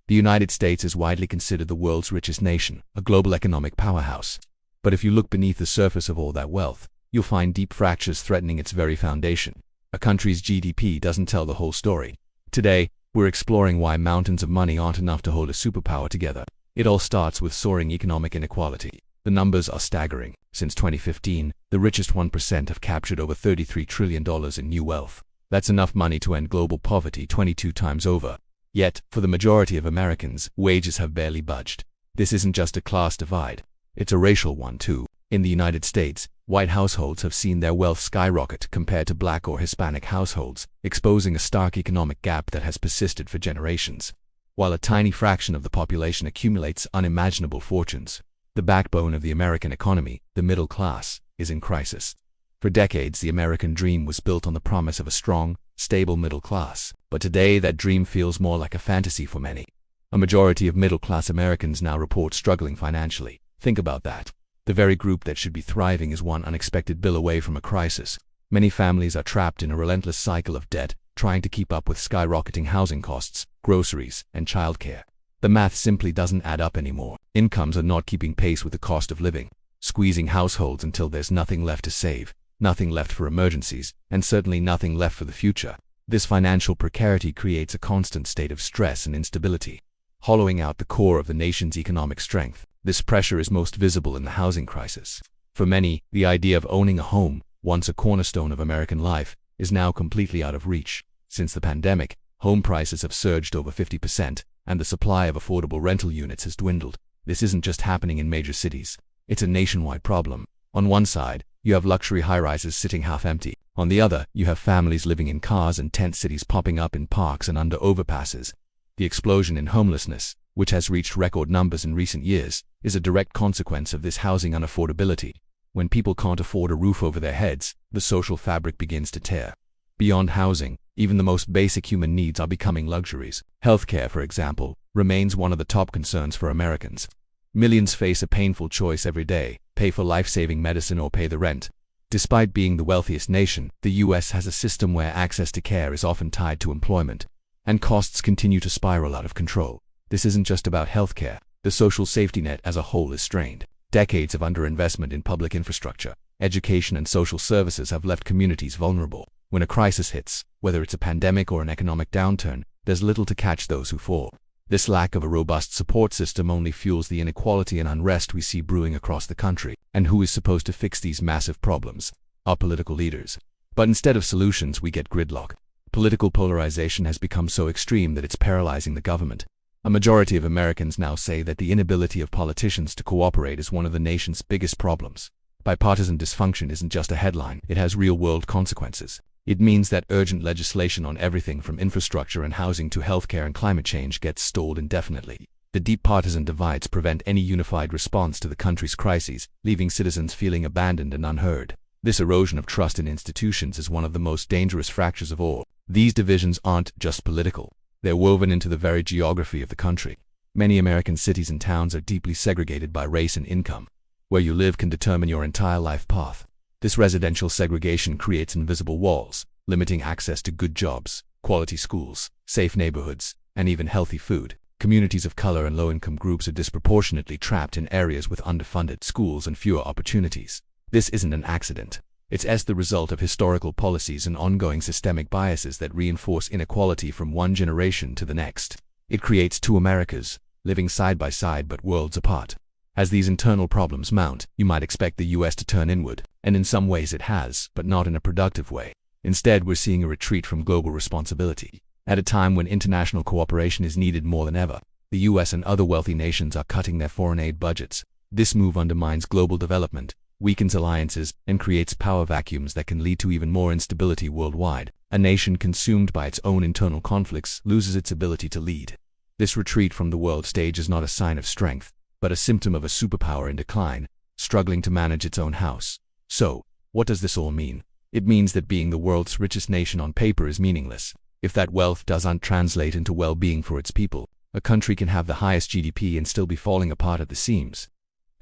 The United States is widely considered the world's richest nation, a global economic powerhouse. But if you look beneath the surface of all that wealth, you'll find deep fractures threatening its very foundation. A country's GDP doesn't tell the whole story. Today, we're exploring why mountains of money aren't enough to hold a superpower together. It all starts with soaring economic inequality. The numbers are staggering. Since 2015, the richest 1% have captured over $33 trillion in new wealth. That's enough money to end global poverty 22 times over. Yet, for the majority of Americans, wages have barely budged. This isn't just a class divide. It's a racial one too. In the United States, white households have seen their wealth skyrocket compared to black or Hispanic households, exposing a stark economic gap that has persisted for generations. While a tiny fraction of the population accumulates unimaginable fortunes, the backbone of the American economy, the middle class, is in crisis. For decades, the American dream was built on the promise of a strong, stable middle class. But today, that dream feels more like a fantasy for many. A majority of middle-class Americans now report struggling financially. Think about that. The very group that should be thriving is one unexpected bill away from a crisis. Many families are trapped in a relentless cycle of debt, trying to keep up with skyrocketing housing costs, groceries, and childcare. The math simply doesn't add up anymore. Incomes are not keeping pace with the cost of living, squeezing households until there's nothing left to save, nothing left for emergencies, and certainly nothing left for the future. This financial precarity creates a constant state of stress and instability, hollowing out the core of the nation's economic strength. This pressure is most visible in the housing crisis. For many, the idea of owning a home, once a cornerstone of American life, is now completely out of reach. Since the pandemic, home prices have surged over 50%, and the supply of affordable rental units has dwindled. This isn't just happening in major cities. It's a nationwide problem. On one side, you have luxury high-rises sitting half empty. On the other, you have families living in cars and tent cities popping up in parks and under overpasses. The explosion in homelessness, which has reached record numbers in recent years, is a direct consequence of this housing unaffordability. When people can't afford a roof over their heads, the social fabric begins to tear. Beyond housing, even the most basic human needs are becoming luxuries. Healthcare, for example, remains one of the top concerns for Americans. Millions face a painful choice every day: pay for life-saving medicine or pay the rent. Despite being the wealthiest nation, the US has a system where access to care is often tied to employment, and costs continue to spiral out of control. This isn't just about healthcare. The social safety net as a whole is strained. Decades of underinvestment in public infrastructure, education, and social services have left communities vulnerable. When a crisis hits, whether it's a pandemic or an economic downturn, there's little to catch those who fall. This lack of a robust support system only fuels the inequality and unrest we see brewing across the country. And who is supposed to fix these massive problems? Our political leaders. But instead of solutions, we get gridlock. Political polarization has become so extreme that it's paralyzing the government. A majority of Americans now say that the inability of politicians to cooperate is one of the nation's biggest problems. Bipartisan dysfunction isn't just a headline, it has real-world consequences. It means that urgent legislation on everything from infrastructure and housing to healthcare and climate change gets stalled indefinitely. The deep partisan divides prevent any unified response to the country's crises, leaving citizens feeling abandoned and unheard. This erosion of trust in institutions is one of the most dangerous fractures of all. These divisions aren't just political. They're woven into the very geography of the country. Many American cities and towns are deeply segregated by race and income. Where you live can determine your entire life path. This residential segregation creates invisible walls, limiting access to good jobs, quality schools, safe neighborhoods, and even healthy food. Communities of color and low-income groups are disproportionately trapped in areas with underfunded schools and fewer opportunities. This isn't an accident. It's the result of historical policies and ongoing systemic biases that reinforce inequality from one generation to the next. It creates two Americas, living side by side but worlds apart. As these internal problems mount, you might expect the US to turn inward, and in some ways it has, but not in a productive way. Instead, we're seeing a retreat from global responsibility. At a time when international cooperation is needed more than ever, the US and other wealthy nations are cutting their foreign aid budgets. This move undermines global development, weakens alliances, and creates power vacuums that can lead to even more instability worldwide. A nation consumed by its own internal conflicts loses its ability to lead. This retreat from the world stage is not a sign of strength, but a symptom of a superpower in decline, struggling to manage its own house. So, what does this all mean? It means that being the world's richest nation on paper is meaningless. If that wealth doesn't translate into well-being for its people, a country can have the highest GDP and still be falling apart at the seams.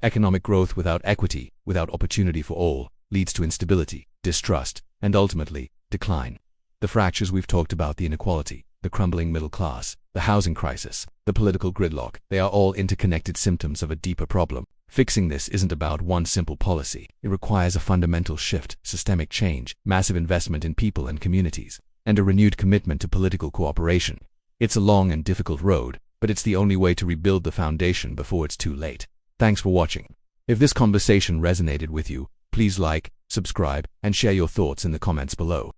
Economic growth without equity, without opportunity for all, leads to instability, distrust, and ultimately, decline. The fractures we've talked about, the inequality, the crumbling middle class, the housing crisis, the political gridlock, they are all interconnected symptoms of a deeper problem. Fixing this isn't about one simple policy. It requires a fundamental shift, systemic change, massive investment in people and communities, and a renewed commitment to political cooperation. It's a long and difficult road, but it's the only way to rebuild the foundation before it's too late. Thanks for watching. If this conversation resonated with you, please like, subscribe, and share your thoughts in the comments below.